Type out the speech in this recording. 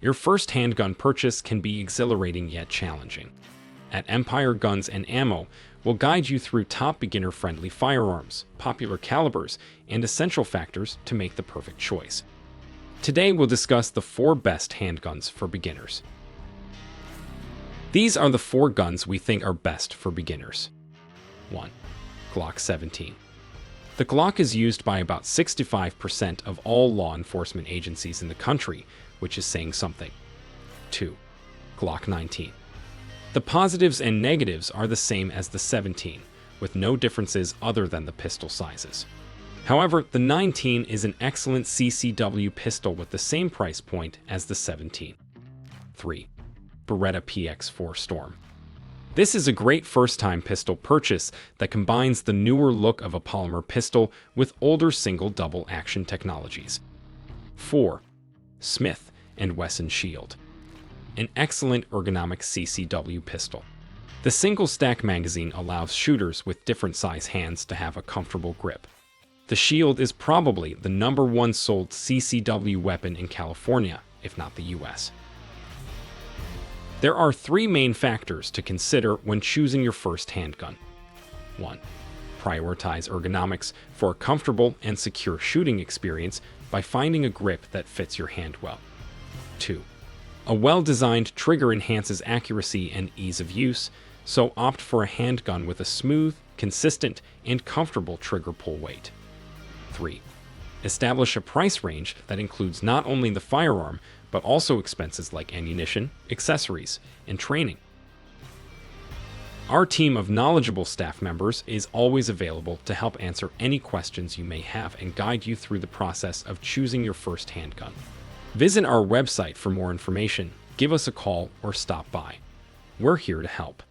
Your first handgun purchase can be exhilarating yet challenging. At Empire Guns and Ammo, we'll guide you through top beginner-friendly firearms, popular calibers, and essential factors to make the perfect choice. Today, we'll discuss the 4 best handguns for beginners. These are the 4 guns we think are best for beginners. 1. Glock 17. The Glock is used by about 65% of all law enforcement agencies in the country, which is saying something. 2. Glock 19. The positives and negatives are the same as the 17, with no differences other than the pistol sizes. However, the 19 is an excellent CCW pistol with the same price point as the 17. 3. Beretta PX4 Storm. This is a great first-time pistol purchase that combines the newer look of a polymer pistol with older single double-action technologies. 4. Smith & Wesson Shield. An excellent ergonomic CCW pistol. The single-stack magazine allows shooters with different size hands to have a comfortable grip. The Shield is probably the #1 sold CCW weapon in California, if not the US. There are 3 main factors to consider when choosing your first handgun. 1. Prioritize ergonomics for a comfortable and secure shooting experience by finding a grip that fits your hand well. 2. A well-designed trigger enhances accuracy and ease of use, so opt for a handgun with a smooth, consistent, and comfortable trigger pull weight. 3. Establish a price range that includes not only the firearm, but also expenses like ammunition, accessories, and training. Our team of knowledgeable staff members is always available to help answer any questions you may have and guide you through the process of choosing your first handgun. Visit our website for more information, give us a call, or stop by. We're here to help.